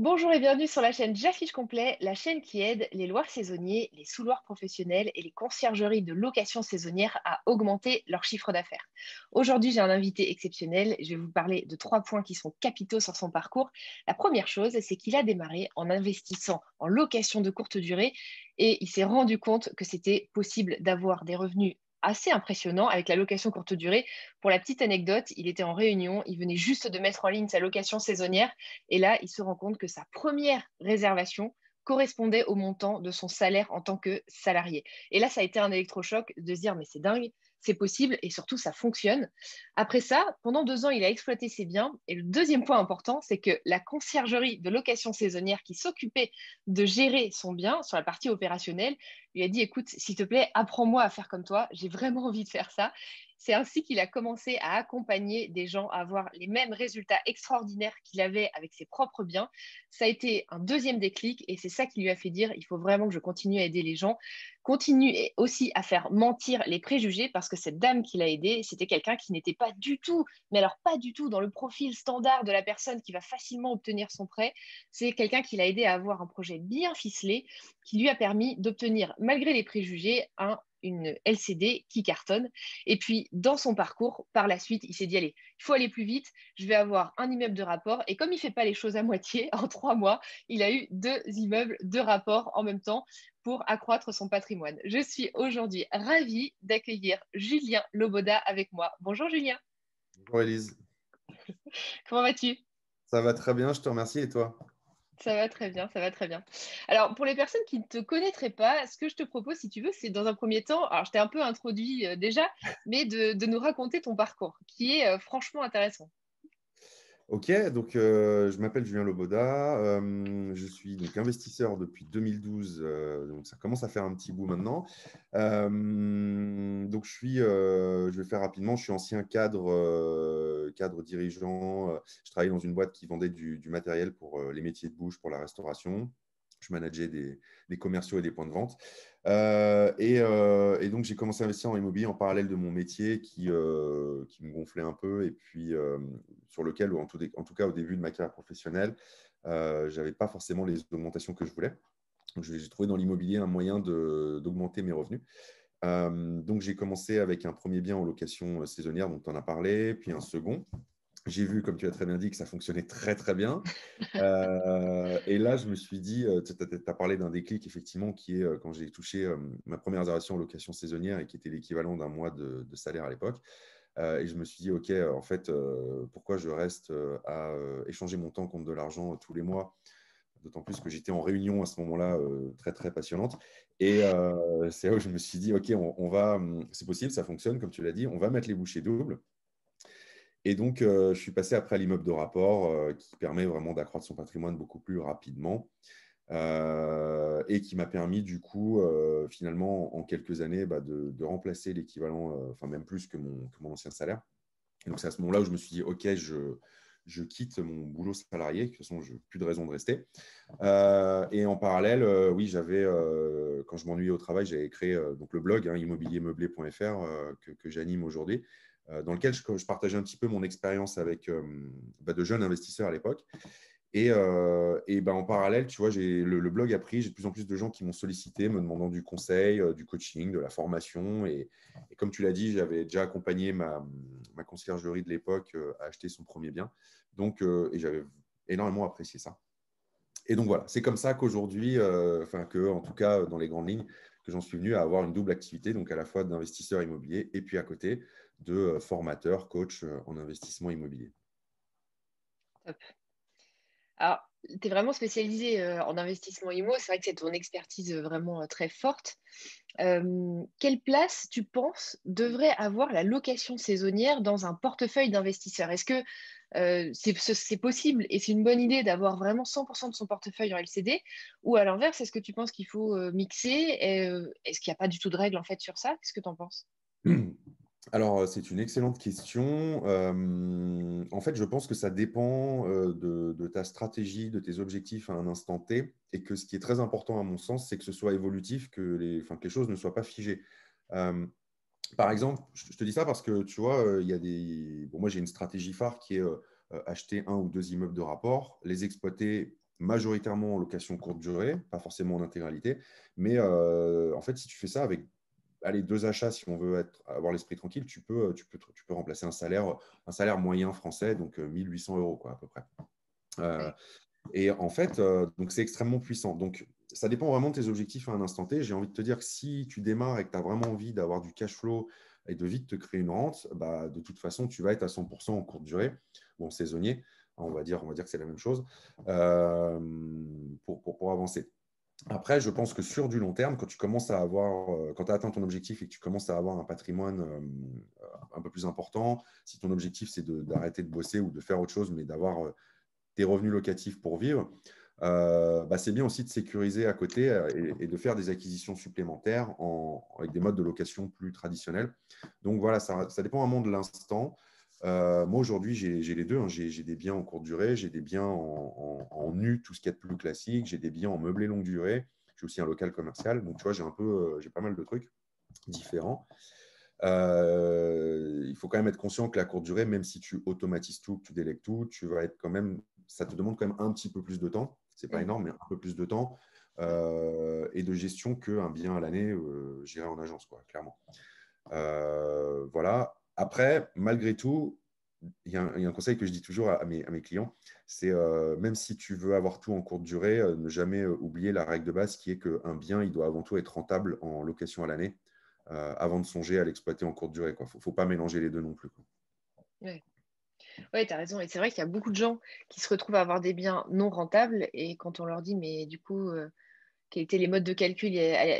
Bonjour et bienvenue sur la chaîne J'affiche complet, la chaîne qui aide les loueurs saisonniers, les sous-loueurs professionnels et les conciergeries de location saisonnière à augmenter leur chiffre d'affaires. Aujourd'hui, j'ai un invité exceptionnel. Je vais vous parler de 3 points qui sont capitaux sur son parcours. La première chose, c'est qu'il a démarré en investissant en location de courte durée et il s'est rendu compte que c'était possible d'avoir des revenus assez impressionnants avec la location courte durée. Pour la petite anecdote, il était en réunion, il venait juste de mettre en ligne sa location saisonnière. Et là, il se rend compte que sa première réservation correspondait au montant de son salaire en tant que salarié. Et là, ça a été un électrochoc de se dire, mais c'est dingue, c'est possible et surtout, ça fonctionne. Après ça, pendant 2 ans, il a exploité ses biens. Et le deuxième point important, c'est que la conciergerie de location saisonnière qui s'occupait de gérer son bien sur la partie opérationnelle lui a dit, écoute, s'il te plaît, apprends-moi à faire comme toi. J'ai vraiment envie de faire ça. C'est ainsi qu'il a commencé à accompagner des gens à avoir les mêmes résultats extraordinaires qu'il avait avec ses propres biens. Ça a été un deuxième déclic et c'est ça qui lui a fait dire, il faut vraiment que je continue à aider les gens, continue aussi à faire mentir les préjugés parce que cette dame qui l'a aidé, c'était quelqu'un qui n'était pas du tout, mais alors pas du tout dans le profil standard de la personne qui va facilement obtenir son prêt. C'est quelqu'un qui l'a aidé à avoir un projet bien ficelé qui lui a permis d'obtenir, malgré les préjugés, une LCD qui cartonne. Et puis, dans son parcours, par la suite, il s'est dit, allez, il faut aller plus vite, je vais avoir un immeuble de rapport. Et comme il ne fait pas les choses à moitié, en 3 mois, il a eu 2 immeubles de rapport en même temps pour accroître son patrimoine. Je suis aujourd'hui ravie d'accueillir Julien Loboda avec moi. Bonjour Julien, Bonjour Elise, comment vas-tu? ça va très bien, je te remercie et toi? Ça va très bien, ça va très bien. Alors, pour les personnes qui ne te connaîtraient pas, ce que je te propose, si tu veux, c'est dans un premier temps, alors je t'ai un peu introduit déjà, mais de nous raconter ton parcours, qui est franchement intéressant. Ok, donc je m'appelle Julien Loboda, je suis donc investisseur depuis 2012, donc ça commence à faire un petit bout maintenant. Donc je vais faire rapidement, je suis ancien cadre dirigeant, je travaillais dans une boîte qui vendait du matériel pour les métiers de bouche, pour la restauration. Je manageais des commerciaux et des points de vente. Et donc, j'ai commencé à investir en immobilier en parallèle de mon métier qui me gonflait un peu et puis sur lequel, en tout cas au début de ma carrière professionnelle, je n'avais pas forcément les augmentations que je voulais. Donc, j'ai trouvé dans l'immobilier un moyen d'augmenter mes revenus. Donc, j'ai commencé avec un premier bien en location saisonnière, dont tu en as parlé, puis un second. J'ai vu, comme tu as très bien dit, que ça fonctionnait très, très bien. Et là, je me suis dit, tu as parlé d'un déclic, effectivement, qui est quand j'ai touché ma première réservation en location saisonnière et qui était l'équivalent d'un mois de salaire à l'époque. Et je me suis dit, OK, en fait, pourquoi je reste à échanger mon temps contre de l'argent tous les mois? D'autant plus que j'étais en réunion à ce moment-là, très, très passionnante. Et c'est là où je me suis dit, OK, on va, c'est possible, ça fonctionne, comme tu l'as dit, on va mettre les bouchées doubles. Et donc, je suis passé après à l'immeuble de rapport qui permet vraiment d'accroître son patrimoine beaucoup plus rapidement et qui m'a permis, du coup, finalement, en quelques années, de remplacer l'équivalent, enfin même plus que mon ancien salaire. Et donc, c'est à ce moment-là où je me suis dit, OK, je quitte mon boulot salarié. De toute façon, je n'ai plus de raison de rester. Et en parallèle, oui, quand je m'ennuyais au travail, j'avais créé donc le blog immobiliermeublé.fr que j'anime aujourd'hui, dans lequel je partageais un petit peu mon expérience avec de jeunes investisseurs à l'époque. Et en parallèle, tu vois, le blog a pris, j'ai de plus en plus de gens qui m'ont sollicité, me demandant du conseil, du coaching, de la formation. Et comme tu l'as dit, j'avais déjà accompagné ma conciergerie de l'époque à acheter son premier bien. Donc, et j'avais énormément apprécié ça. Et donc voilà, c'est comme ça qu'aujourd'hui, en tout cas dans les grandes lignes, que j'en suis venu à avoir une double activité, donc à la fois d'investisseur immobilier et puis à côté de formateur, coach en investissement immobilier. Top. Alors, tu es vraiment spécialisé en investissement IMO. C'est vrai que c'est ton expertise vraiment très forte. Quelle place, tu penses, devrait avoir la location saisonnière dans un portefeuille d'investisseurs? Est-ce que c'est possible et c'est une bonne idée d'avoir vraiment 100% de son portefeuille en LCD? Ou à l'inverse, est-ce que tu penses qu'il faut mixer? Est-ce qu'il n'y a pas du tout de règle en fait sur ça? Qu'est-ce que tu en penses? Alors, c'est une excellente question. En fait, je pense que ça dépend de ta stratégie, de tes objectifs à un instant T, et que ce qui est très important à mon sens, c'est que ce soit évolutif, que les choses ne soient pas figées. Euh, Par exemple, je te dis ça parce que tu vois, il y a des. Bon, moi, j'ai une stratégie phare qui est acheter un ou deux immeubles de rapport, les exploiter majoritairement en location courte durée, pas forcément en intégralité. Mais en fait, si tu fais ça avec allez, 2 achats, si on veut avoir l'esprit tranquille, tu peux remplacer un salaire moyen français, donc 1 800 € quoi, à peu près. Euh, Ouais. et en fait, donc c'est extrêmement puissant. Donc, ça dépend vraiment de tes objectifs à un instant T. J'ai envie de te dire que si tu démarres et que tu as vraiment envie d'avoir du cash flow et de vite te créer une rente, bah, de toute façon, tu vas être à 100% en courte durée, bon, saisonnier, on va dire que c'est la même chose, euh, pour avancer. Après, je pense que sur du long terme, quand tu commences à avoir, quand tu as atteint ton objectif et que tu commences à avoir un patrimoine un peu plus important, si ton objectif c'est d'arrêter de bosser ou de faire autre chose, mais d'avoir tes revenus locatifs pour vivre, bah, c'est bien aussi de sécuriser à côté et de faire des acquisitions supplémentaires avec des modes de location plus traditionnels. Donc voilà, ça dépend vraiment de l'instant. Moi, aujourd'hui, j'ai les deux, hein. J'ai des biens en courte durée, j'ai des biens en nu, tout ce qui est plus classique, j'ai des biens en meublé longue durée, j'ai aussi un local commercial. Donc, tu vois, j'ai pas mal de trucs différents. Il faut quand même être conscient que la courte durée, même si tu automatises tout, que tu délègues tout, tu vas être quand même, ça te demande quand même un petit peu plus de temps. C'est pas Mm. énorme, mais un peu plus de temps et de gestion qu'un bien à l'année géré en agence, quoi, clairement. Voilà. Après, malgré tout, il y a un conseil que je dis toujours à mes clients, c'est même si tu veux avoir tout en courte durée, ne jamais oublier la règle de base qui est qu'un bien, il doit avant tout être rentable en location à l'année avant de songer à l'exploiter en courte durée. Il ne faut pas mélanger les deux non plus, quoi. Ouais. Ouais, tu as raison. Et c'est vrai qu'il y a beaucoup de gens qui se retrouvent à avoir des biens non rentables. Et quand on leur dit, mais du coup, quels étaient les modes de calcul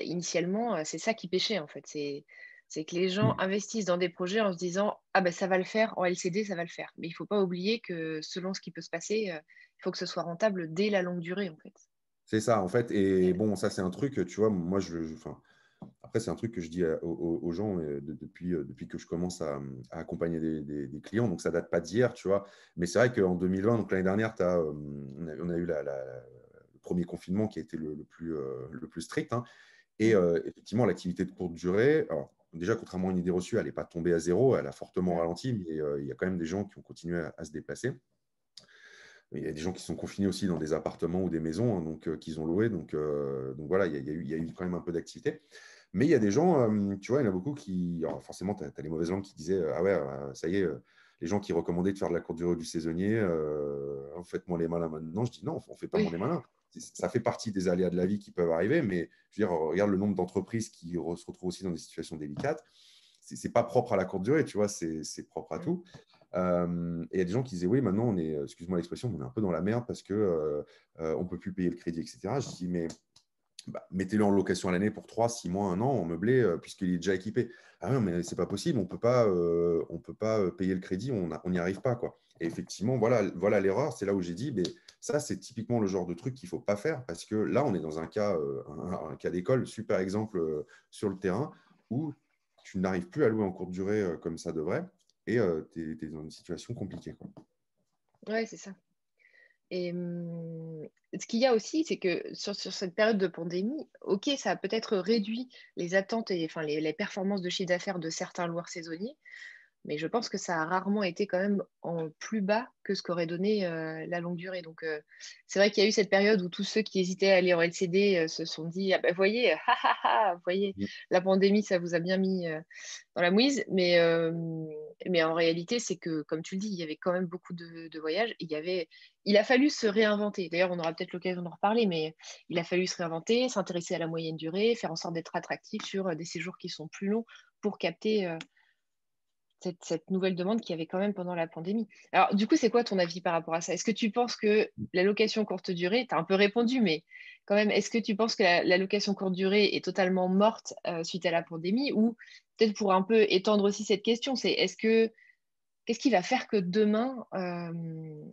initialement, c'est ça qui pêchait en fait. C'est que les gens investissent dans des projets en se disant, ah ben ça va le faire, en LCD, ça va le faire. Mais il ne faut pas oublier que selon ce qui peut se passer, il faut que ce soit rentable dès la longue durée en fait. C'est ça, en fait. Et Ouais. bon, ça, c'est un truc, tu vois, moi, enfin, après, c'est un truc que je dis aux gens depuis que je commence à accompagner des clients. Donc, ça date pas d'hier, tu vois. Mais c'est vrai qu'en 2020, donc l'année dernière, on a eu le premier confinement qui a été le plus strict, hein. Et Mm, effectivement, l'activité de courte durée, alors, déjà, contrairement à une idée reçue, elle n'est pas tombée à zéro, elle a fortement mm, ralenti, mais il y a quand même des gens qui ont continué à se déplacer. Il y a des gens qui sont confinés aussi dans des appartements ou des maisons, hein, donc qu'ils ont loué. Donc voilà, il y a eu quand même un peu d'activité. Mais il y a des gens, tu vois, il y en a beaucoup qui. Alors forcément, tu as les mauvaises langues qui disaient ah ouais, ça y est, les gens qui recommandaient de faire de la courte durée ou du saisonnier, faites-moi les malins maintenant. Je dis non, on ne fait pas moins oui, les malins. Ça fait partie des aléas de la vie qui peuvent arriver, mais je veux dire, regarde le nombre d'entreprises qui se retrouvent aussi dans des situations délicates. C'est pas propre à la courte durée, tu vois, c'est propre à mm, tout. Et il y a des gens qui disaient oui, maintenant on est, excuse-moi l'expression, on est un peu dans la merde parce que on peut plus payer le crédit, etc. Je dis mais bah, mettez-le en location à l'année pour 3, 6 mois, un an, en meublé, puisqu'il est déjà équipé. Ah non, mais c'est pas possible, on peut pas payer le crédit, on n'y arrive pas, quoi. Et effectivement, voilà l'erreur. C'est là où j'ai dit, mais ça, c'est typiquement le genre de truc qu'il ne faut pas faire parce que là, on est dans un cas d'école, super exemple sur le terrain où tu n'arrives plus à louer en courte durée comme ça devrait et tu es dans une situation compliquée, quoi. ouais, c'est ça. Et ce qu'il y a aussi, c'est que sur cette période de pandémie, ok, ça a peut-être réduit les attentes et enfin les performances de chiffre d'affaires de certains loueurs saisonniers. Mais je pense que ça a rarement été quand même en plus bas que ce qu'aurait donné la longue durée. Donc, c'est vrai qu'il y a eu cette période où tous ceux qui hésitaient à aller en LCD se sont dit, ah ben, voyez, vous voyez, la pandémie, ça vous a bien mis dans la mouise. Mais en réalité, c'est que, comme tu le dis, il y avait quand même beaucoup de voyages. Il a fallu se réinventer. D'ailleurs, on aura peut-être l'occasion d'en reparler, mais il a fallu se réinventer, s'intéresser à la moyenne durée, faire en sorte d'être attractif sur des séjours qui sont plus longs pour capter cette nouvelle demande qu'il y avait quand même pendant la pandémie. Alors, du coup, c'est quoi ton avis par rapport à ça? Est-ce que tu penses que la location courte durée, tu as un peu répondu, mais quand même, est-ce que tu penses que la location courte durée est totalement morte suite à la pandémie? Ou peut-être pour un peu étendre aussi cette question, c'est qu'est-ce qui va faire que demain,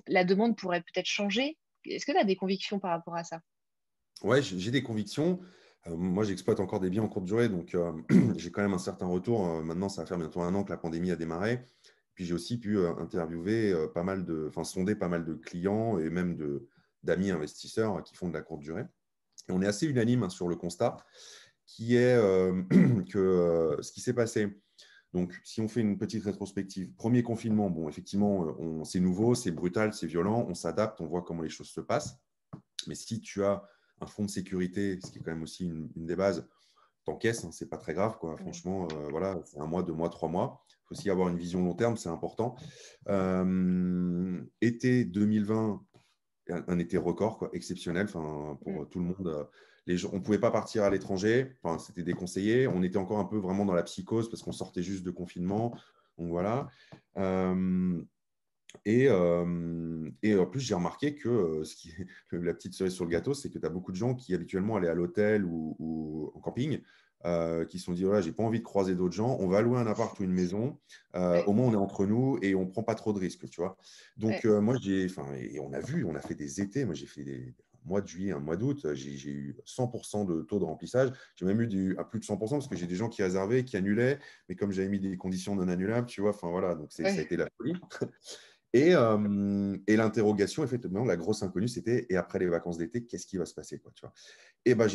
la demande pourrait peut-être changer? Est-ce que tu as des convictions par rapport à ça? Ouais, j'ai des convictions. Moi, j'exploite encore des biens en courte durée, donc j'ai quand même un certain retour. Maintenant, ça va faire bientôt un an que la pandémie a démarré. Puis j'ai aussi pu interviewer enfin sonder pas mal de clients et même d'amis investisseurs qui font de la courte durée. Et on est assez unanime, hein, sur le constat qui est que ce qui s'est passé. Donc, si on fait une petite rétrospective, premier confinement, bon, effectivement, c'est nouveau, c'est brutal, c'est violent, on s'adapte, on voit comment les choses se passent. Mais si tu as un fonds de sécurité, ce qui est quand même aussi une des bases, t'encaisses, hein, c'est pas très grave, quoi. Franchement, voilà, c'est 1 mois, 2 mois, 3 mois. Il faut aussi avoir une vision long terme, c'est important. Été 2020, un été record, quoi, exceptionnel, enfin, pour tout le monde. Les gens, on ne pouvait pas partir à l'étranger, enfin, c'était déconseillé. On était encore un peu vraiment dans la psychose parce qu'on sortait juste de confinement. Donc voilà. Et en plus, j'ai remarqué que la petite cerise sur le gâteau, c'est que tu as beaucoup de gens qui habituellement allaient à l'hôtel ou en camping, qui se sont dit, voilà, j'ai pas envie de croiser d'autres gens, on va louer un appart ou une maison, Ouais, au moins on est entre nous et on prend pas trop de risques, tu vois. Donc ouais, moi, et on a vu, on a fait des étés, moi j'ai fait un mois de juillet, un mois d'août, j'ai eu 100% de taux de remplissage, j'ai même eu à plus de 100% parce que j'ai des gens qui réservaient, qui annulaient, mais comme j'avais mis des conditions non annulables, tu vois, enfin voilà, donc ça a ouais. été la folie. Et l'interrogation, effectivement, la grosse inconnue, c'était et après les vacances d'été, qu'est-ce qui va se passer, quoi, tu vois. Et ben,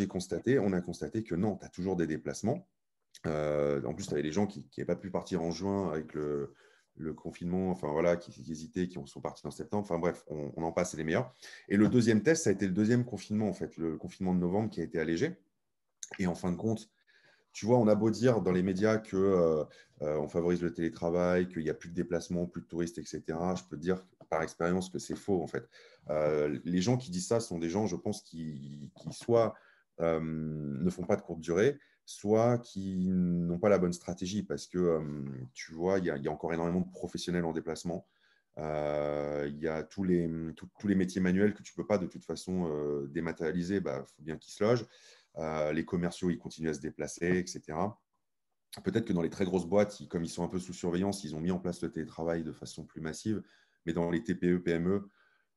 on a constaté que non, tu as toujours des déplacements. En plus, tu avais des gens qui n'avaient pas pu partir en juin avec le confinement, enfin voilà, qui hésitaient, qui sont partis en septembre. Enfin bref, on en passe, c'est les meilleurs. Et le deuxième test, ça a été le deuxième confinement, en fait, le confinement de novembre qui a été allégé. Et en fin de compte, tu vois, on a beau dire dans les médias que on favorise le télétravail, qu'il n'y a plus de déplacements, plus de touristes, etc. Je peux te dire par expérience que c'est faux, en fait. Les gens qui disent ça sont des gens, je pense, qui soit ne font pas de courte durée, soit qui n'ont pas la bonne stratégie parce que, tu vois, il y a encore énormément de professionnels en déplacement. Il y a tous les métiers manuels que tu ne peux pas de toute façon dématérialiser, il faut bien qu'ils se logent. Les commerciaux, ils continuent à se déplacer, etc. Peut-être que dans les très grosses boîtes, comme ils sont un peu sous surveillance, ils ont mis en place le télétravail de façon plus massive. Mais dans les TPE, PME,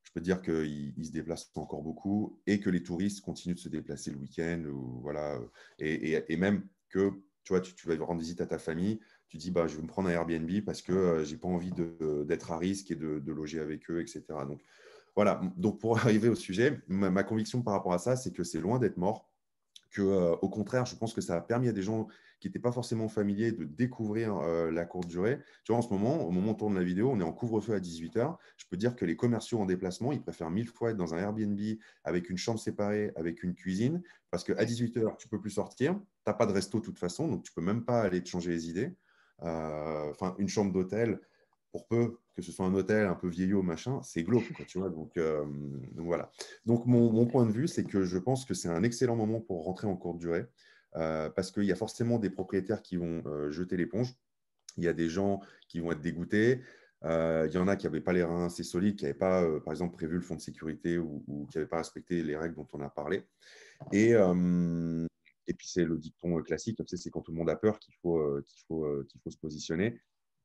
je peux te dire qu'ils se déplacent encore beaucoup et que les touristes continuent de se déplacer le week-end. Voilà, et même que tu vois, tu vas rendre visite à ta famille, tu dis bah, je vais me prendre un Airbnb parce que je n'ai pas envie d'être à risque et de loger avec eux, etc. Donc voilà, donc pour arriver au sujet, ma conviction par rapport à ça, c'est que c'est loin d'être mort que, au contraire, je pense que ça a permis à des gens qui n'étaient pas forcément familiers de découvrir la courte durée. Tu vois, en ce moment, au moment où on tourne la vidéo, on est en couvre-feu à 18h. Je peux dire que les commerciaux en déplacement, ils préfèrent 1000 fois être dans un Airbnb avec une chambre séparée, avec une cuisine, parce qu'à Ouais. 18h, tu ne peux plus sortir. Tu n'as pas de resto de toute façon, donc tu ne peux même pas aller te changer les idées. Enfin, une chambre d'hôtel, pour peu que ce soit un hôtel un peu vieillot, machin, c'est glauque, quoi, tu vois. Donc voilà. Donc, mon point de vue, c'est que je pense que c'est un excellent moment pour rentrer en courte durée parce qu'il y a forcément des propriétaires qui vont jeter l'éponge. Il y a des gens qui vont être dégoûtés. Il y en a qui n'avaient pas les reins assez solides, qui n'avaient pas, par exemple, prévu le fonds de sécurité ou qui n'avaient pas respecté les règles dont on a parlé. Et puis, c'est le dicton classique, comme c'est quand tout le monde a peur qu'il faut se positionner.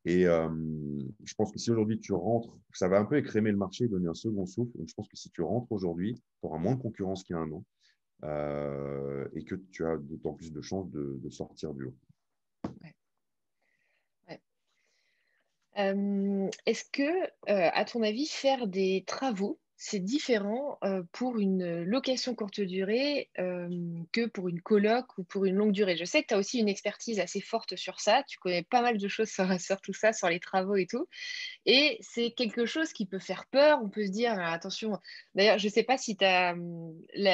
Et je pense que si aujourd'hui tu rentres, ça va un peu écrémer le marché, donner un second souffle. Donc, je pense que si tu rentres aujourd'hui, tu auras moins de concurrence qu'il y a un an et que tu as d'autant plus de chances de sortir du lot. Ouais, ouais. Est-ce que, à ton avis, faire des travaux, c'est différent pour une location courte durée que pour une coloc ou pour une longue durée? Je sais que tu as aussi une expertise assez forte sur ça. Tu connais pas mal de choses sur tout ça, sur les travaux et tout. Et c'est quelque chose qui peut faire peur. On peut se dire, ah, attention. D'ailleurs, je ne sais pas si tu as.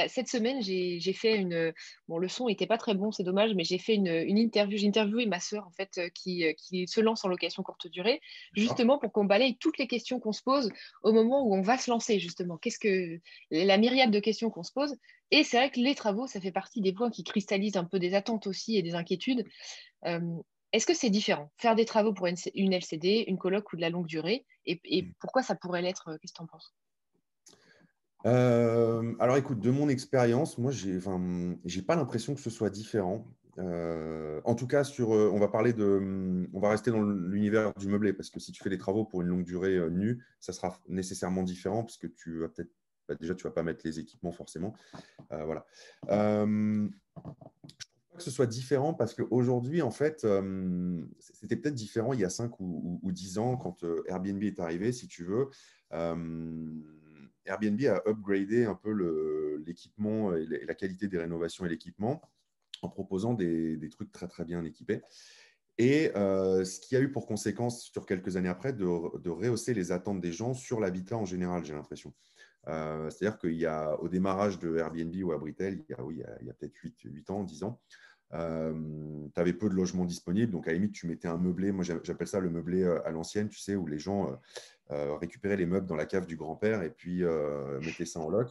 Cette semaine, j'ai fait une. Bon, le son n'était pas très bon, c'est dommage, mais j'ai fait une interview. J'ai interviewé ma sœur, en fait, qui se lance en location courte durée, D'accord. justement pour qu'on balaye toutes les questions qu'on se pose au moment où on va se lancer, justement. Qu'est-ce que. La myriade de questions qu'on se pose. Et c'est vrai que les travaux, ça fait partie des points qui cristallisent un peu des attentes aussi et des inquiétudes. Euh, Est-ce que c'est différent, faire des travaux pour une LCD, une coloc ou de la longue durée? Et pourquoi ça pourrait l'être? Qu'est-ce que tu en penses? Alors écoute, de mon expérience, moi, j'ai pas l'impression que ce soit différent. En tout cas, on va parler on va rester dans l'univers du meublé parce que si tu fais des travaux pour une longue durée nue, ça sera nécessairement différent parce que tu vas peut-être, déjà, tu vas pas mettre les équipements forcément. Voilà. Que ce soit différent parce qu'aujourd'hui, en fait, c'était peut-être différent il y a 5 ou 10 ans quand Airbnb est arrivé, si tu veux. Airbnb a upgradé un peu l'équipement et la qualité des rénovations et l'équipement en proposant des trucs très, très bien équipés. Et ce qui a eu pour conséquence, sur quelques années après, de rehausser les attentes des gens sur l'habitat en général, j'ai l'impression. C'est-à-dire qu'il y a, au démarrage de Airbnb ou Abritel, il y a peut-être 8 ans, 10 ans, tu avais peu de logements disponibles. Donc, à la limite, tu mettais un meublé. Moi, j'appelle ça le meublé à l'ancienne, tu sais, où les gens récupéraient les meubles dans la cave du grand-père et puis mettaient ça en loc.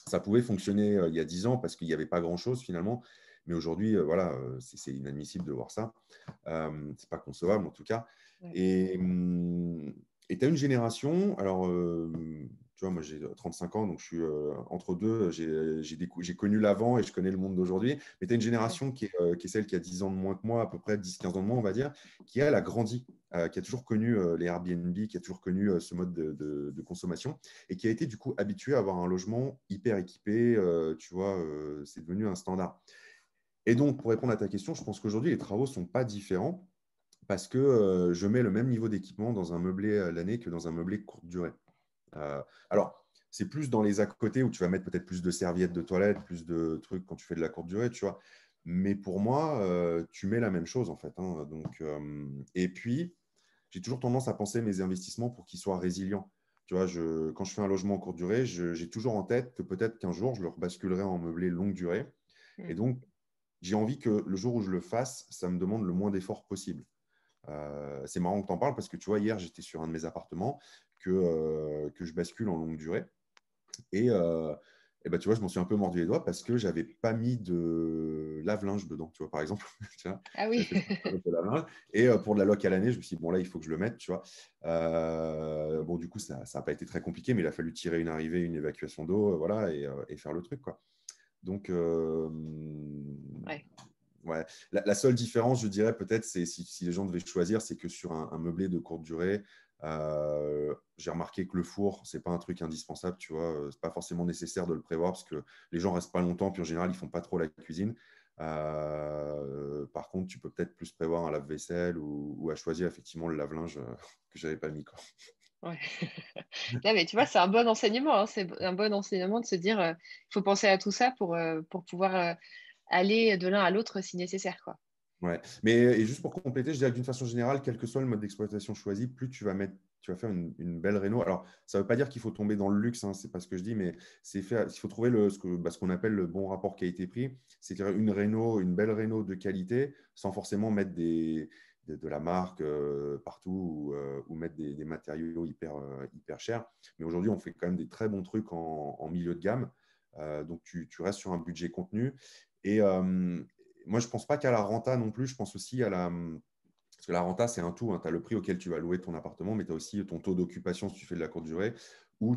Ça pouvait fonctionner il y a 10 ans parce qu'il n'y avait pas grand-chose finalement. Mais aujourd'hui, voilà, c'est inadmissible de voir ça. C'est pas concevable en tout cas. Ouais. Et tu as une génération, alors tu vois, moi j'ai 35 ans, donc je suis entre deux, j'ai connu l'avant et je connais le monde d'aujourd'hui. Mais tu as une Ouais. génération qui est celle qui a 10 ans de moins que moi, à peu près 10-15 ans de moins, on va dire, qui elle a grandi, qui a toujours connu les Airbnb, qui a toujours connu ce mode de consommation et qui a été du coup habitué à avoir un logement hyper équipé, tu vois, c'est devenu un standard. Et donc, pour répondre à ta question, je pense qu'aujourd'hui, les travaux ne sont pas différents parce que je mets le même niveau d'équipement dans un meublé à l'année que dans un meublé courte durée. Alors, c'est plus dans les à côté où tu vas mettre peut-être plus de serviettes de toilette, plus de trucs quand tu fais de la courte durée, tu vois. Mais pour moi, tu mets la même chose en fait, hein. Donc, et puis, j'ai toujours tendance à penser mes investissements pour qu'ils soient résilients. Tu vois, quand je fais un logement en courte durée, j'ai toujours en tête que peut-être qu'un jour, je le rebasculerai en meublé longue durée. Et Mm. donc, j'ai envie que le jour où je le fasse, ça me demande le moins d'efforts possible. C'est marrant que tu en parles parce que tu vois, hier, j'étais sur un de mes appartements que je bascule en longue durée. Et ben, tu vois, je m'en suis un peu mordu les doigts parce que j'avais pas mis de lave-linge dedans, tu vois, par exemple. Tu vois, Ah j'avais oui. fait de lave-linge. Et pour de la loc à l'année, je me suis dit, bon, là, il faut que je le mette, tu vois. Bon, du coup, ça n'a pas été très compliqué, mais il a fallu tirer une arrivée, une évacuation d'eau, voilà, et faire le truc, quoi. Donc, Ouais. ouais. La seule différence, je dirais peut-être, c'est si les gens devaient choisir, c'est que sur un meublé de courte durée, j'ai remarqué que le four, c'est pas un truc indispensable, tu vois. C'est pas forcément nécessaire de le prévoir parce que les gens restent pas longtemps, puis en général, ils font pas trop la cuisine. Par contre, tu peux peut-être plus prévoir un lave-vaisselle ou à choisir effectivement le lave-linge que j'avais pas mis, quoi. Ouais. Là, mais tu vois, c'est un bon enseignement, hein. C'est un bon enseignement de se dire, il faut penser à tout ça pour pouvoir aller de l'un à l'autre si nécessaire, quoi. Ouais. Mais et juste pour compléter, je dirais que d'une façon générale, quel que soit le mode d'exploitation choisi, plus tu vas faire une belle réno. Alors, ça ne veut pas dire qu'il faut tomber dans le luxe, hein, c'est pas ce que je dis, mais il faut trouver ce qu'on appelle le bon rapport qualité-prix. C'est-à-dire une belle réno de qualité, sans forcément mettre de la marque partout ou mettre des matériaux hyper chers. Mais aujourd'hui, on fait quand même des très bons trucs en milieu de gamme. Donc, tu restes sur un budget contenu. Et, moi, je ne pense pas qu'à la renta non plus. Je pense aussi à la. Parce que la renta, c'est un tout, hein. Tu as le prix auquel tu vas louer ton appartement, mais tu as aussi ton taux d'occupation si tu fais de la courte durée ou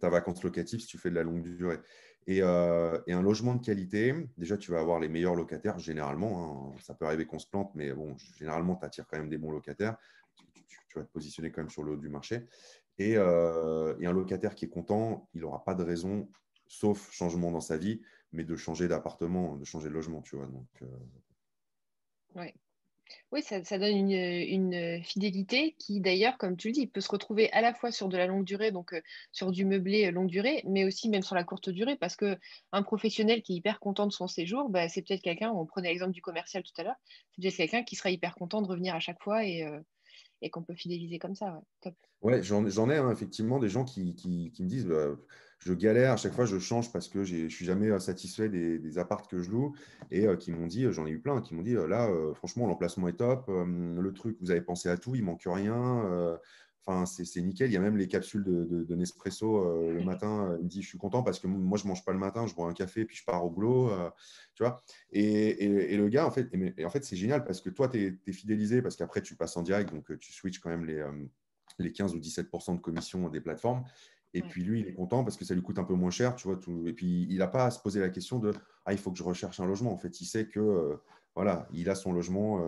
ta vacance locative si tu fais de la longue durée. Et un logement de qualité, déjà, tu vas avoir les meilleurs locataires, généralement, hein. Ça peut arriver qu'on se plante, mais bon, généralement, tu attires quand même des bons locataires. Tu vas te positionner quand même sur le haut du marché. Et un locataire qui est content, il n'aura pas de raison, sauf changement dans sa vie, mais de changer d'appartement, de changer de logement, tu vois. Donc, Ouais. Oui, ça donne une fidélité qui, d'ailleurs, comme tu le dis, peut se retrouver à la fois sur de la longue durée, donc sur du meublé longue durée, mais aussi même sur la courte durée, parce que un professionnel qui est hyper content de son séjour, bah, c'est peut-être quelqu'un, on prenait l'exemple du commercial tout à l'heure, c'est peut-être quelqu'un qui sera hyper content de revenir à chaque fois et qu'on peut fidéliser comme ça. Ouais. Top. ouais, j'en ai hein, effectivement des gens qui me disent je galère, à chaque fois je change parce que je suis jamais satisfait des apparts que je loue et qui m'ont dit, j'en ai eu plein, qui m'ont dit là, franchement, l'emplacement est top, le truc, vous avez pensé à tout, il manque rien. Enfin, c'est nickel. Il y a même les capsules de Nespresso le matin. Il me dit je suis content parce que moi je mange pas le matin, je bois un café puis je pars au boulot. Tu vois. Et le gars, en fait, en fait c'est génial parce que toi, tu es fidélisé parce qu'après tu passes en direct, donc tu switches quand même les 15 ou 17% de commission des plateformes. Et Ouais. puis lui, il est content parce que ça lui coûte un peu moins cher, tu vois. Et puis il n'a pas à se poser la question de ah, il faut que je recherche un logement. En fait, il sait que voilà, il a son logement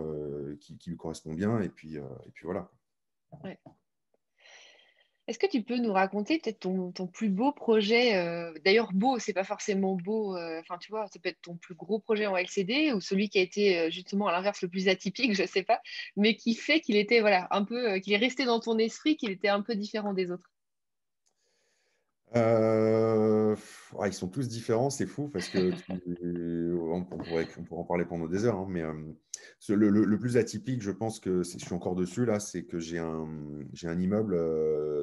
qui lui correspond bien. Et puis voilà. Ouais. Est-ce que tu peux nous raconter peut-être ton plus beau projet, d'ailleurs beau, c'est pas forcément beau, enfin tu vois, ça peut être ton plus gros projet en LCD ou celui qui a été justement à l'inverse le plus atypique, je sais pas, mais qui fait qu'il était voilà un peu, qu'il est resté dans ton esprit, qu'il était un peu différent des autres. Ouais, ils sont tous différents, c'est fou parce que on pourrait en parler pendant des heures, hein, mais le plus atypique, je pense que je suis encore dessus là, c'est que j'ai un immeuble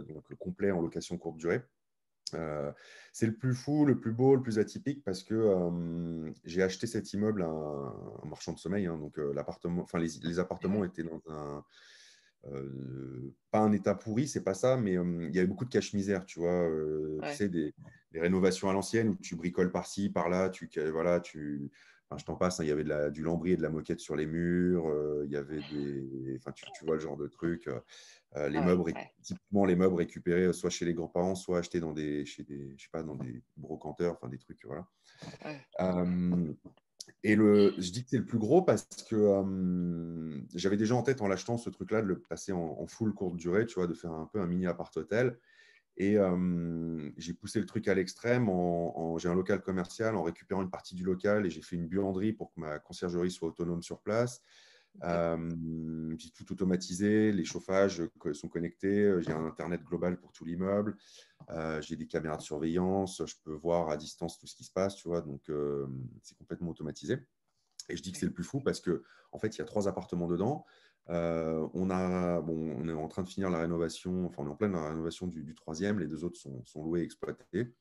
donc, complet en location courte durée Euh, c'est le plus fou, le plus beau, le plus atypique parce que j'ai acheté cet immeuble à un marchand de sommeil. Hein, donc, l'appartement, enfin, les appartements étaient dans un. Pas un état pourri, c'est pas ça, mais il y avait beaucoup de cache-misère, tu vois. Tu Ouais, sais, des rénovations à l'ancienne où tu bricoles par-ci, par-là, voilà, enfin, je t'en passe, hein, il y avait du lambris et de la moquette sur les murs, il y avait enfin, tu vois le genre de truc. Les ah ouais, meubles, ouais, typiquement les meubles récupérés soit chez les grands-parents, soit achetés je sais pas, dans des brocanteurs, enfin des trucs, voilà. ouais. Euh, je dis que c'est le plus gros parce que j'avais déjà en tête en l'achetant ce truc-là de le passer en full courte durée, tu vois, de faire un peu un mini appart-hôtel. Et j'ai poussé le truc à l'extrême. J'ai un local commercial en récupérant une partie du local et j'ai fait une buanderie pour que ma conciergerie soit autonome sur place. Ok. J'ai tout automatisé, les chauffages sont connectés, j'ai un Internet global pour tout l'immeuble, j'ai des caméras de surveillance, je peux voir à distance tout ce qui se passe, tu vois, donc c'est complètement automatisé. Et je dis que c'est le plus fou parce que en fait, il y a 3 appartements dedans. On est en train de finir la rénovation, enfin, on est en pleine rénovation du troisième. Les 2 autres sont loués et exploités.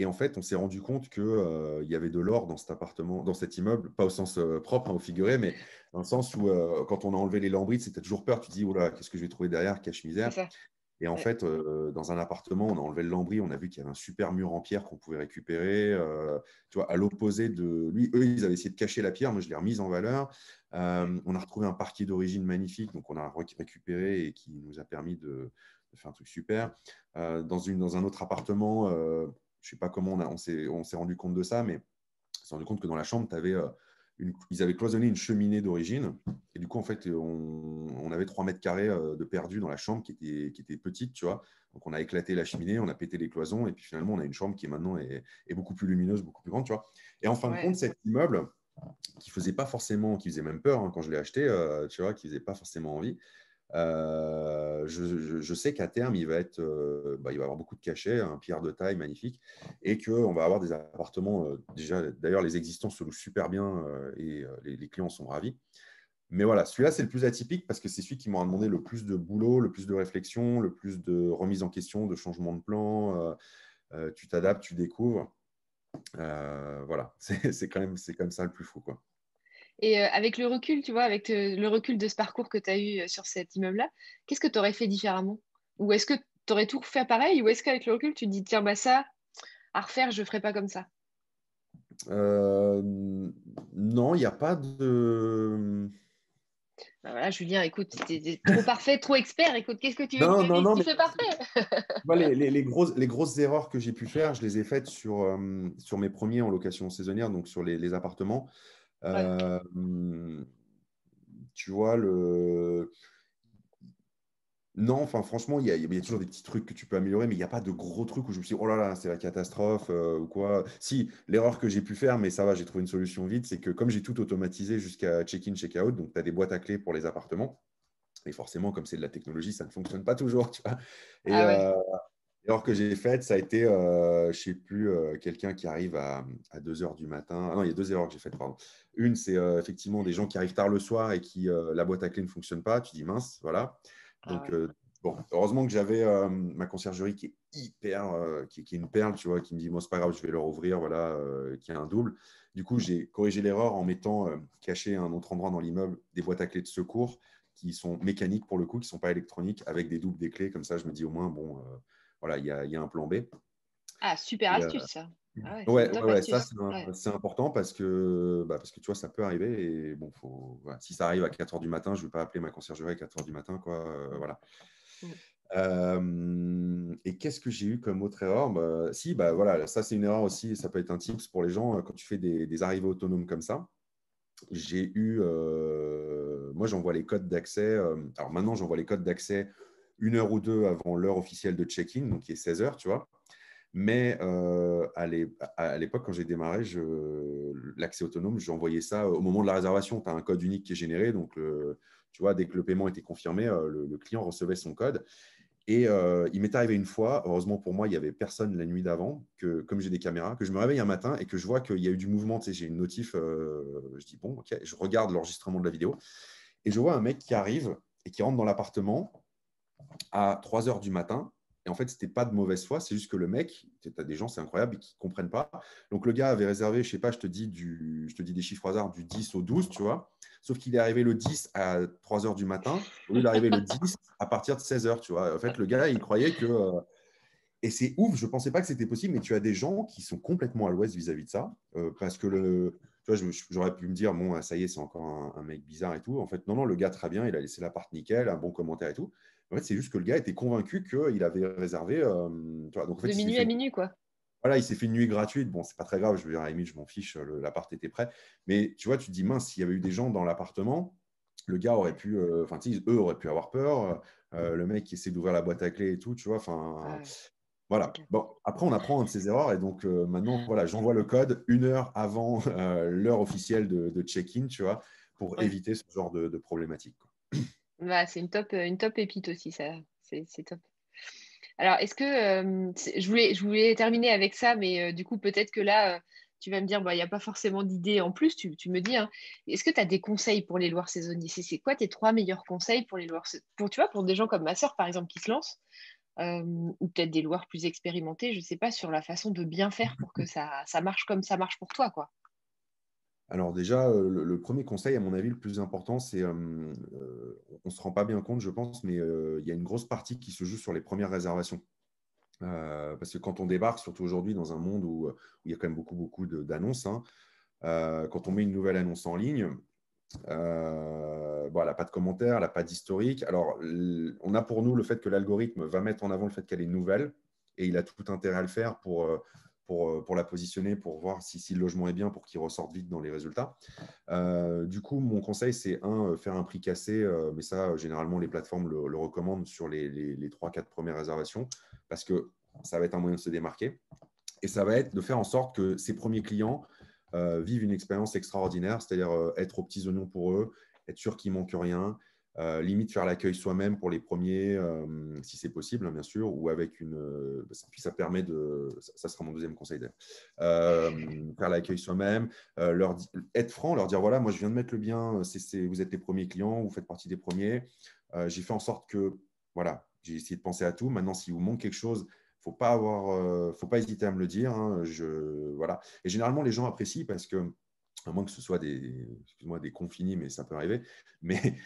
Et en fait, on s'est rendu compte qu'il y avait de l'or dans cet appartement, dans cet immeuble, pas au sens propre, hein, au figuré, mais dans le sens où quand on a enlevé les lambris, c'était toujours peur. Tu te dis, oh là, qu'est-ce que je vais trouver derrière, C'est cache-misère. ça. Et en Ouais, fait, dans un appartement, on a enlevé le lambris, on a vu qu'il y avait un super mur en pierre qu'on pouvait récupérer. Tu vois, à l'opposé de lui, eux, ils avaient essayé de cacher la pierre, moi je l'ai remise en valeur. ouais, On a retrouvé un parquet d'origine magnifique, donc on a récupéré et qui nous a permis de faire un truc super. Dans un autre appartement, je ne sais pas comment on s'est rendu compte de ça, mais on s'est rendu compte que dans la chambre, ils avaient cloisonné une cheminée d'origine. Et du coup, en fait, on avait 3 mètres carrés de perdu dans la chambre qui était petite, tu vois. Donc, on a éclaté la cheminée, on a pété les cloisons. Et puis, finalement, on a une chambre qui maintenant est beaucoup plus lumineuse, beaucoup plus grande, tu vois. Et en fin de compte, ouais. cet immeuble, qui faisait pas forcément, qui faisait même peur hein, quand je l'ai acheté, tu vois, qui faisait pas forcément envie, je sais qu'à terme, il va avoir beaucoup de cachets, un pierre de taille magnifique, et qu'on va avoir des appartements. Déjà, d'ailleurs, les existants se louent super bien et les clients sont ravis. Mais voilà, celui-là, c'est le plus atypique parce que c'est celui qui m'a demandé le plus de boulot, le plus de réflexion, le plus de remise en question, de changement de plan. Tu t'adaptes, tu découvres. Voilà, c'est quand même ça le plus fou, quoi. Et avec le recul, tu vois, avec le recul de ce parcours que tu as eu sur cet immeuble-là, qu'est-ce que tu aurais fait différemment? Ou est-ce que tu aurais tout fait pareil? Ou est-ce qu'avec le recul, tu te dis, tiens, bah ça, à refaire, je ne ferai pas comme ça? Euh, non, il n'y a pas de. Bah voilà, Julien, écoute, t'es trop parfait, trop expert. Écoute, qu'est-ce que tu veux que je Non, te non, dise? non, Tu mais fais parfait. tu vois, les grosses erreurs que j'ai pu faire, je les ai faites sur mes premiers en location saisonnière, donc sur les appartements. Ouais, Euh, Tu vois, non, enfin, franchement, il y a toujours des petits trucs que tu peux améliorer, mais il n'y a pas de gros trucs où je me suis dit, oh là là, c'est la catastrophe ou quoi. Si, l'erreur que j'ai pu faire, mais ça va, j'ai trouvé une solution vite, c'est que comme j'ai tout automatisé jusqu'à check-in, check-out, donc tu as des boîtes à clés pour les appartements, et forcément, comme c'est de la technologie, ça ne fonctionne pas toujours, tu vois. Et, ah ouais, l'erreur que j'ai faite, ça a été, je ne sais plus, quelqu'un qui arrive à 2 heures du matin. Ah non, il y a 2 erreurs que j'ai faites, pardon. Une, c'est effectivement des gens qui arrivent tard le soir et qui, la boîte à clés ne fonctionne pas. Tu dis mince, voilà. ah Donc, ouais. bon, heureusement que j'avais ma conciergerie qui est hyper, qui est une perle, tu vois, qui me dit, moi, c'est pas grave, je vais leur ouvrir, voilà, qui a un double. Du coup, j'ai corrigé l'erreur en mettant caché à un autre endroit dans l'immeuble des boîtes à clés de secours qui sont mécaniques pour le coup, qui ne sont pas électroniques, avec des doubles des clés. Comme ça, je me dis au moins, bon, voilà, il y a un plan B. Ah, super Et, astuce, ça. Ah ouais, c'est une ouais, ouais, top ouais, ça, astuce. Ouais. c'est important parce que tu vois, ça peut arriver. Et bon, voilà, si ça arrive à 4 heures du matin, je ne vais pas appeler ma conciergerie à 4 heures du matin, quoi. Voilà. Mm. Et qu'est-ce que j'ai eu comme autre erreur? Bah, si, bah voilà, ça c'est une erreur aussi, ça peut être un tips pour les gens quand tu fais des arrivées autonomes comme ça. Moi j'envoie les codes d'accès. Alors maintenant j'envoie les codes d'accès 1 heure ou 2 avant l'heure officielle de check-in, donc qui est 16 heures, tu vois. Mais à l'époque, quand j'ai démarré, l'accès autonome, j'ai envoyé ça au moment de la réservation. Tu as un code unique qui est généré. Donc, tu vois, dès que le paiement était confirmé, le client recevait son code. Et il m'est arrivé une fois, heureusement pour moi, il n'y avait personne la nuit d'avant, que comme j'ai des caméras, que je me réveille un matin et que je vois qu'il y a eu du mouvement. Tu sais, j'ai une notif, je dis bon, ok, je regarde l'enregistrement de la vidéo et je vois un mec qui arrive et qui rentre dans l'appartement à 3 heures du matin. Et en fait, ce n'était pas de mauvaise foi, c'est juste que le mec, tu as des gens, c'est incroyable, qui ne comprennent pas. Donc, le gars avait réservé, je ne sais pas, je te dis des chiffres au hasard, du 10 au 12, tu vois. Sauf qu'il est arrivé le 10 à 3 heures du matin, au lieu d'arriver le 10 à partir de 16 heures, tu vois. En fait, le gars, il croyait que. Et c'est ouf, je ne pensais pas que c'était possible, mais tu as des gens qui sont complètement à l'ouest vis-à-vis de ça. Parce que tu vois, j'aurais pu me dire, bon, ça y est, c'est encore un mec bizarre et tout. En fait, non, non, le gars, très bien, il a laissé l'appart nickel, un bon commentaire et tout. En fait, c'est juste que le gars était convaincu qu'il avait réservé. Tu vois, donc, en fait, De il s'est minuit fait à minuit, quoi. voilà, il s'est fait une nuit gratuite. Bon, c'est pas très grave, je veux dire, à la limite, je m'en fiche, l'appart était prêt. Mais tu vois, tu te dis, mince, s'il y avait eu des gens dans l'appartement, le gars aurait pu, enfin, eux auraient pu avoir peur. Le mec qui essaie d'ouvrir la boîte à clé et tout, tu vois, enfin, Ouais, c'est voilà. clair. Bon, après, on apprend de ses erreurs et donc maintenant, voilà, j'envoie le code 1 heure avant l'heure officielle de check-in, tu vois, pour Ouais. éviter ce genre de problématique, quoi. Bah, c'est une top pépite aussi, ça. C'est top. Alors, est-ce que je voulais terminer avec ça, mais du coup, peut-être que là, tu vas me dire, bah, il n'y a pas forcément d'idée en plus, tu me dis, hein. Est-ce que tu as des conseils pour les loueurs saisonniers? C'est quoi tes trois meilleurs conseils pour les loueurs pour, tu vois, pour des gens comme ma sœur, par exemple, qui se lancent, ou peut-être des loueurs plus expérimentés, je ne sais pas, sur la façon de bien faire pour que ça marche comme ça marche pour toi, quoi. Alors déjà, le premier conseil, à mon avis, le plus important, c'est, on ne se rend pas bien compte, je pense, mais il y a une grosse partie qui se joue sur les premières réservations. Parce que quand on débarque, surtout aujourd'hui, dans un monde où il y a quand même beaucoup d'annonces, hein, quand on met une nouvelle annonce en ligne, bon, elle n'a pas de commentaires, elle n'a pas d'historique. Alors, on a pour nous le fait que l'algorithme va mettre en avant le fait qu'elle est nouvelle et il a tout intérêt à le faire pour la positionner, pour voir si le logement est bien, pour qu'il ressorte vite dans les résultats. Du coup, mon conseil, c'est faire un prix cassé, mais ça, généralement, les plateformes le recommandent sur les 3-4 premières réservations parce que ça va être un moyen de se démarquer. Et ça va être de faire en sorte que ces premiers clients vivent une expérience extraordinaire, c'est-à-dire être aux petits oignons pour eux, être sûr qu'il ne manque rien, limite faire l'accueil soi-même pour les premiers, si c'est possible, hein, bien sûr, ou avec une. Puis ça permet de. Ça sera mon deuxième conseil d'ailleurs. Faire l'accueil soi-même, être franc, leur dire voilà, moi je viens de mettre le bien, vous êtes les premiers clients, vous faites partie des premiers. J'ai fait en sorte que. Voilà, j'ai essayé de penser à tout. Maintenant, si vous manque quelque chose, faut pas hésiter à me le dire, hein, voilà. Et généralement, les gens apprécient parce que, à moins que ce soit excuse-moi, des confinis, mais ça peut arriver. Mais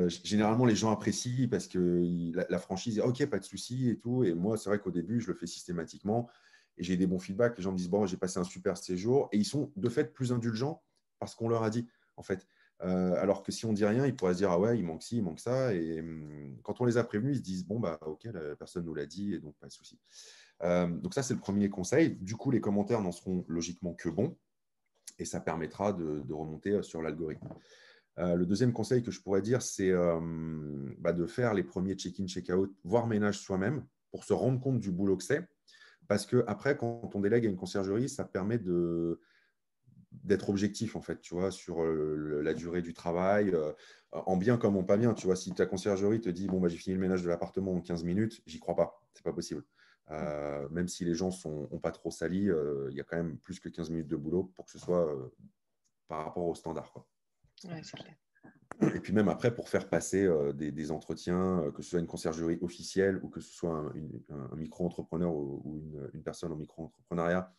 généralement, les gens apprécient parce que la franchise est OK, pas de souci et tout. Et moi, c'est vrai qu'au début, je le fais systématiquement et j'ai des bons feedbacks. Les gens me disent bon, j'ai passé un super séjour et ils sont de fait plus indulgents parce qu'on leur a dit, en fait. Alors que si on dit rien, ils pourraient se dire ah ouais, il manque ci, il manque ça. Et quand on les a prévenus, ils se disent bon bah ok, la personne nous l'a dit et donc pas de souci. Donc ça c'est le premier conseil. Du coup, les commentaires n'en seront logiquement que bons et ça permettra de remonter sur l'algorithme. Le deuxième conseil que je pourrais dire, c'est de faire les premiers check-in, check-out, voire ménage soi-même pour se rendre compte du boulot que c'est. Parce que après, quand on délègue à une conciergerie, ça permet d'être objectif en fait, tu vois, sur la durée du travail, en bien comme en pas bien. Tu vois, si ta conciergerie te dit bon bah j'ai fini le ménage de l'appartement en 15 minutes, j'y crois pas, c'est pas possible. Même si les gens ont pas trop sali, il y a quand même plus que 15 minutes de boulot pour que ce soit par rapport au standard, quoi. Ouais, c'est clair. Et puis même après, pour faire passer des entretiens, que ce soit une conciergerie officielle ou que ce soit un micro-entrepreneur ou une personne en micro-entrepreneuriat,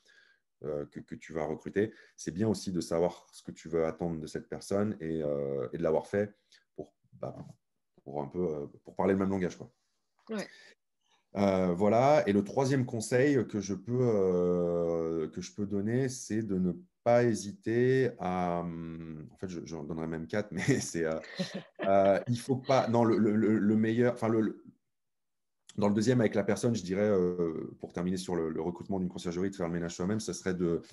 que tu vas recruter, c'est bien aussi de savoir ce que tu veux attendre de cette personne et de l'avoir fait pour, bah, pour parler le même langage, quoi. Ouais. Voilà. Et le troisième conseil que je peux donner, c'est de ne pas hésiter à. En fait, j'en donnerai même quatre, mais c'est. Il faut pas. Non, le meilleur. Enfin, dans le deuxième, avec la personne, je dirais, pour terminer sur le recrutement d'une conciergerie, de faire le ménage soi-même, ce serait de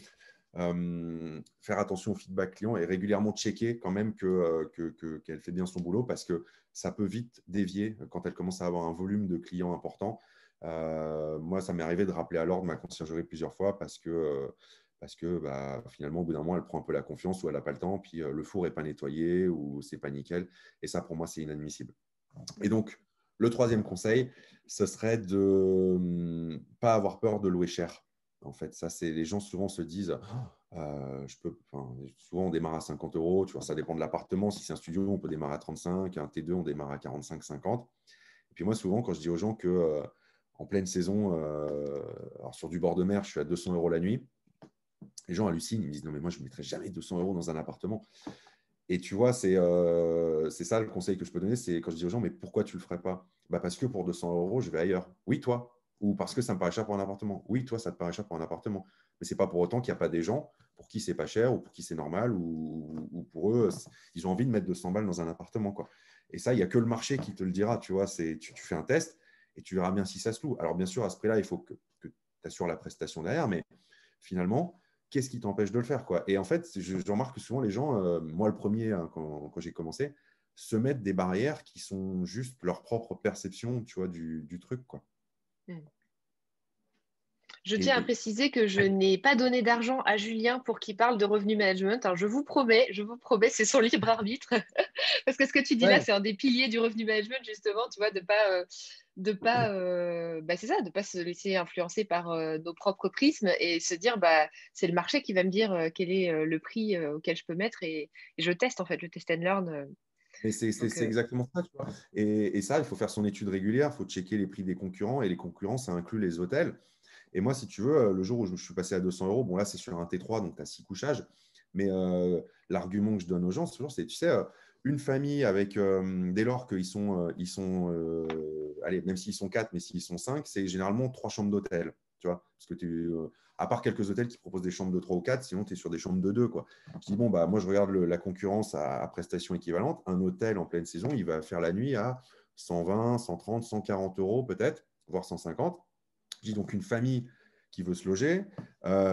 faire attention au feedback client et régulièrement checker quand même qu'elle fait bien son boulot parce que ça peut vite dévier quand elle commence à avoir un volume de clients important. Moi, ça m'est arrivé de rappeler à l'ordre ma conciergerie plusieurs fois parce que bah, finalement, au bout d'un moment, elle prend un peu la confiance ou elle n'a pas le temps, puis le four n'est pas nettoyé ou c'est pas nickel. Et ça, pour moi, c'est inadmissible. Et donc, le troisième conseil, ce serait de ne pas avoir peur de louer cher. En fait, ça, c'est les gens souvent se disent, souvent on démarre à 50 euros, tu vois, ça dépend de l'appartement. Si c'est un studio, on peut démarrer à 35, un T2, on démarre à 45, 50. Et puis moi, souvent, quand je dis aux gens que en pleine saison, alors sur du bord de mer, je suis à 200 € la nuit. Les gens hallucinent, ils me disent non, mais moi, je ne mettrai jamais 200 € dans un appartement. Et tu vois, c'est ça le conseil que je peux donner, c'est quand je dis aux gens, mais pourquoi tu ne le ferais pas? Bah parce que pour 200 €, je vais ailleurs. Oui, toi. Ou parce que ça me paraît cher pour un appartement. Oui, toi, ça te paraît cher pour un appartement. Mais ce n'est pas pour autant qu'il n'y a pas des gens pour qui c'est pas cher ou pour qui c'est normal ou pour eux, ils ont envie de mettre 200 balles dans un appartement, quoi. Et ça, il n'y a que le marché qui te le dira. Tu vois, tu fais un test et tu verras bien si ça se loue. Alors, bien sûr, à ce prix-là, il faut que tu assures la prestation derrière, mais finalement, qu'est-ce qui t'empêche de le faire, quoi? Et en fait, je remarque que souvent les gens, moi le premier, hein, quand j'ai commencé, se mettent des barrières qui sont juste leur propre perception, tu vois, du truc, quoi. Mm. Je Et, tiens à et- préciser que je n'ai pas donné d'argent à Julien pour qu'il parle de revenu management. Alors, je vous promets, c'est son libre arbitre. Parce que ce que tu dis là, ouais, c'est un des piliers du revenu management, justement, tu vois, c'est ça, de pas se laisser influencer par nos propres prismes et se dire, bah, c'est le marché qui va me dire quel est le prix auquel je peux mettre et je teste en fait, le test and learn. mais Donc, c'est exactement ça, tu vois. Et ça, il faut faire son étude régulière, il faut checker les prix des concurrents, et les concurrents, ça inclut les hôtels. Et moi, si tu veux, le jour où je suis passé à 200 €, bon là, c'est sur un T3, donc tu as 6 couchages. Mais l'argument que je donne aux gens, toujours, c'est, tu sais, une famille avec, dès lors allez, même s'ils sont 4, mais s'ils sont 5, c'est généralement 3 chambres d'hôtel. Tu vois, parce que à part quelques hôtels qui proposent des chambres de 3 ou 4, sinon tu es sur des chambres de 2, quoi. Je dis, bon, bah, moi, je regarde la concurrence à prestation équivalente. Un hôtel en pleine saison, il va faire la nuit à 120, 130, 140 € peut-être, voire 150. Je dis donc une famille qui veut se loger,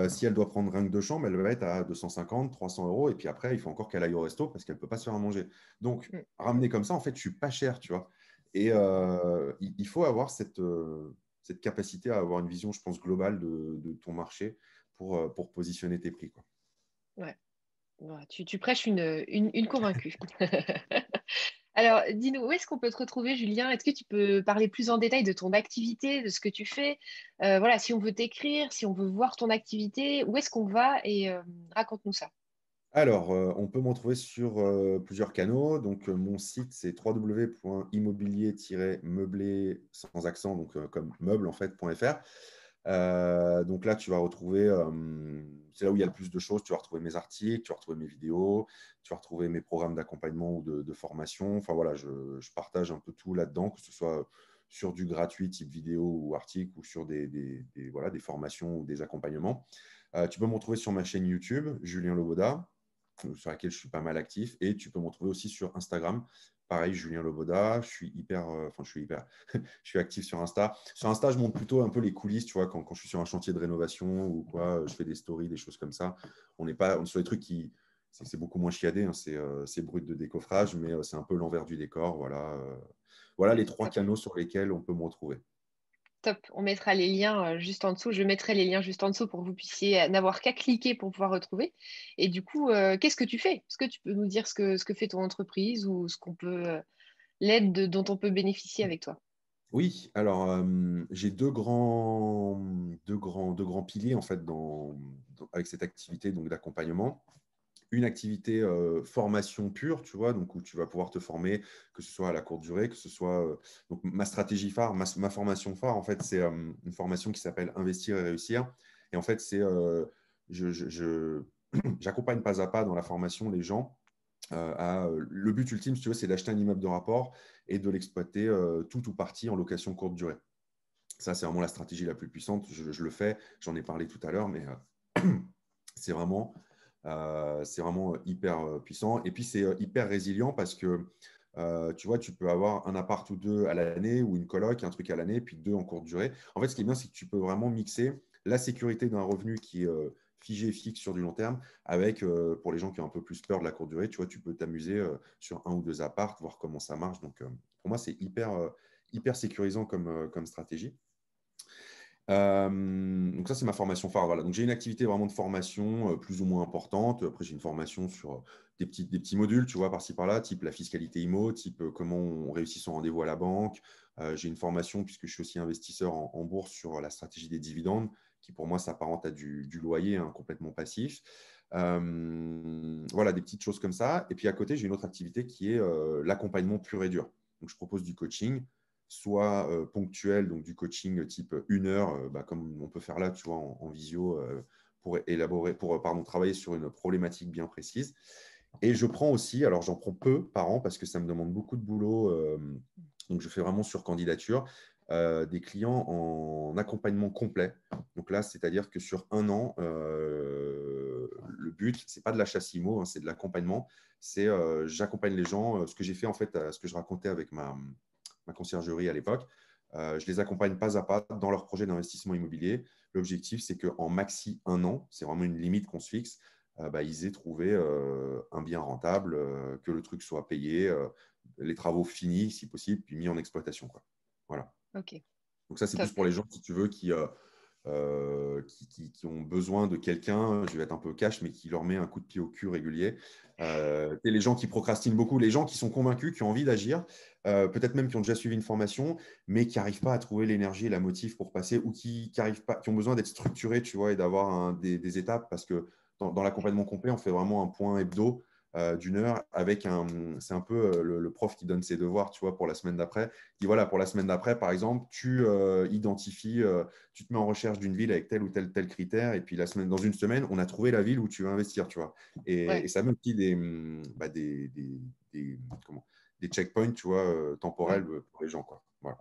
si elle doit prendre rien que deux chambres, elle va être à 250, 300 €. Et puis après, il faut encore qu'elle aille au resto parce qu'elle ne peut pas se faire à manger. Donc, mm, ramener comme ça, en fait, je ne suis pas cher, tu vois. Et il faut avoir cette capacité à avoir une vision, je pense, globale de ton marché pour positionner tes prix, quoi. ouais. Voilà, tu prêches une convaincue. Alors, dis-nous, où est-ce qu'on peut te retrouver, Julien? Est-ce que tu peux parler plus en détail de ton activité, de ce que tu fais? Voilà, si on veut t'écrire, si on veut voir ton activité, où est-ce qu'on va? Et raconte-nous ça. Alors, on peut me retrouver sur plusieurs canaux. Donc, mon site, c'est www.immobilier-meublé sans accent, donc comme meuble en fait.fr. Donc là, tu vas retrouver, c'est là où il y a le plus de choses. Tu vas retrouver mes articles, tu vas retrouver mes vidéos, tu vas retrouver mes programmes d'accompagnement ou de formation. Enfin voilà, je partage un peu tout là-dedans, que ce soit sur du gratuit type vidéo ou article ou sur voilà, des formations ou des accompagnements. Tu peux me retrouver sur ma chaîne YouTube, Julien Loboda, sur laquelle je suis pas mal actif. Et tu peux me retrouver aussi sur Instagram. Pareil, Julien Loboda. Je suis actif sur Insta. Sur Insta, je montre plutôt un peu les coulisses, tu vois, quand je suis sur un chantier de rénovation ou quoi, je fais des stories, des choses comme ça. On est sur des trucs qui. C'est beaucoup moins chiadé, hein, c'est brut de décoffrage, mais c'est un peu l'envers du décor. Voilà, voilà les trois Top. canaux sur lesquels on peut me retrouver. Top. On mettra les liens juste en dessous. Je mettrai les liens juste en dessous pour que vous puissiez n'avoir qu'à cliquer pour pouvoir retrouver. Et du coup, qu'est-ce que tu fais? Est-ce que tu peux nous dire ce que fait ton entreprise ou ce qu'on peut, dont on peut bénéficier avec toi? Oui, alors j'ai deux grands piliers en fait avec cette activité donc d'accompagnement. Une activité formation pure, tu vois, donc où tu vas pouvoir te former, que ce soit à la courte durée, que ce soit donc ma stratégie phare, ma formation phare en fait, c'est une formation qui s'appelle Investir et réussir. Et en fait, c'est j'accompagne pas à pas dans la formation les gens le but ultime, si tu veux, c'est d'acheter un immeuble de rapport et de l'exploiter tout ou partie en location courte durée. Ça, c'est vraiment la stratégie la plus puissante. Je le fais, j'en ai parlé tout à l'heure, mais c'est vraiment hyper puissant. Et puis, c'est hyper résilient parce que tu vois, tu peux avoir un appart ou deux à l'année ou une coloc, un truc à l'année, puis deux en courte durée. En fait, ce qui est bien, c'est que tu peux vraiment mixer la sécurité d'un revenu qui est figé, fixe sur du long terme, avec, pour les gens qui ont un peu plus peur de la courte durée, tu vois, tu peux t'amuser sur un ou deux apparts, voir comment ça marche. Donc, pour moi, c'est hyper sécurisant comme stratégie. Donc ça, c'est ma formation phare. Voilà. Donc j'ai une activité vraiment de formation plus ou moins importante. Après, j'ai une formation sur des petits modules, tu vois, par-ci par-là, type la fiscalité IMO, type comment on réussit son rendez-vous à la banque. J'ai une formation, puisque je suis aussi investisseur en bourse, sur la stratégie des dividendes, qui pour moi s'apparente à du loyer hein, complètement passif. Voilà, des petites choses comme ça. Et puis à côté, j'ai une autre activité qui est l'accompagnement pur et dur. Donc je propose du coaching soit ponctuelles, donc du coaching type 1 heure, comme on peut faire là, tu vois, en visio, pour travailler sur une problématique bien précise. Et je prends aussi, alors j'en prends peu par an parce que ça me demande beaucoup de boulot, donc je fais vraiment sur candidature, des clients en accompagnement complet. Donc là, c'est-à-dire que sur 1 an, le but, ce n'est pas de la chasse IMO, hein, c'est de l'accompagnement. C'est j'accompagne les gens, ce que j'ai fait en fait, ce que je racontais avec ma conciergerie à l'époque. Je les accompagne pas à pas dans leur projet d'investissement immobilier. L'objectif, c'est qu'en maxi 1 an, c'est vraiment une limite qu'on se fixe, ils aient trouvé un bien rentable, que le truc soit payé, les travaux finis si possible, puis mis en exploitation, quoi. Voilà. Ok, Donc ça, c'est plus top. pour les gens, si tu veux, qui ont besoin de quelqu'un, je vais être un peu cash, mais qui leur met un coup de pied au cul régulier. Et les gens qui procrastinent beaucoup, les gens qui sont convaincus, qui ont envie d'agir, peut-être même qui ont déjà suivi une formation, mais qui n'arrivent pas à trouver l'énergie et la motive pour passer, ou qui ont besoin d'être structurés, tu vois, et d'avoir des étapes, parce que dans l'accompagnement complet, on fait vraiment un point hebdo d'1 heure avec c'est un peu le prof qui donne ses devoirs, tu vois, pour la semaine d'après. Dit voilà, pour la semaine d'après, par exemple, tu identifies, tu te mets en recherche d'une ville avec tel ou tel critère, et puis dans une semaine, on a trouvé la ville où tu veux investir, tu vois. Et Ouais. ça met aussi des checkpoints, tu vois, Ouais. temporels pour les gens, quoi. Voilà.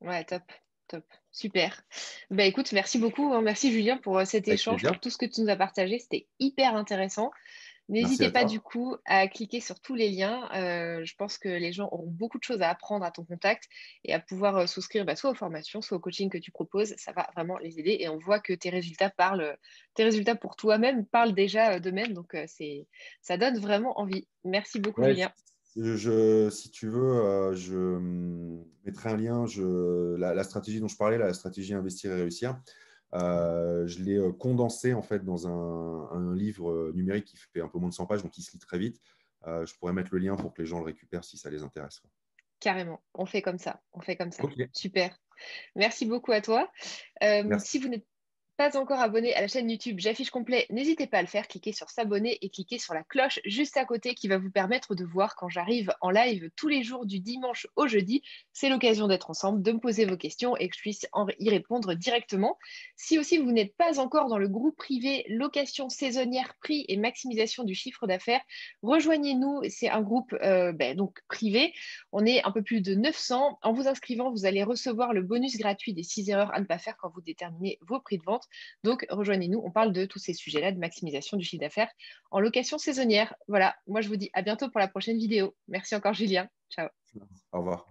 Ouais, top, top, super. Bah, écoute, merci beaucoup, hein. Merci Julien pour cet Avec échange, plaisir. pour tout ce que tu nous as partagé. C'était hyper intéressant. Merci N'hésitez à pas du toi. coup à cliquer sur tous les liens. Je pense que les gens auront beaucoup de choses à apprendre à ton contact et à pouvoir souscrire soit aux formations, soit au coaching que tu proposes. Ça va vraiment les aider et on voit que tes résultats parlent, tes résultats pour toi-même parlent déjà d'eux-mêmes. Donc ça donne vraiment envie. Merci beaucoup Ouais, Julien. si tu veux, je mettrai un lien. La stratégie dont je parlais, la stratégie investir et réussir, je l'ai condensé en fait dans un livre numérique qui fait un peu moins de 100 pages, donc il se lit très vite. Je pourrais mettre le lien pour que les gens le récupèrent si ça les intéresse. Carrément, on fait comme ça. On fait comme ça. Ok, Super. Merci beaucoup à toi. merci. Si vous n'êtes pas encore abonné à la chaîne YouTube J'affiche complet, n'hésitez pas à le faire. Cliquez sur s'abonner et cliquez sur la cloche juste à côté qui va vous permettre de voir quand j'arrive en live tous les jours du dimanche au jeudi. C'est l'occasion d'être ensemble, de me poser vos questions et que je puisse y répondre directement. Si aussi vous n'êtes pas encore dans le groupe privé location saisonnière, prix et maximisation du chiffre d'affaires, rejoignez-nous. C'est un groupe donc privé. On est un peu plus de 900. En vous inscrivant, vous allez recevoir le bonus gratuit des 6 erreurs à ne pas faire quand vous déterminez vos prix de vente. Donc, rejoignez-nous. On parle de tous ces sujets-là de maximisation du chiffre d'affaires en location saisonnière. Voilà, moi je vous dis à bientôt pour la prochaine vidéo. Merci encore, Julien. Ciao. Au revoir.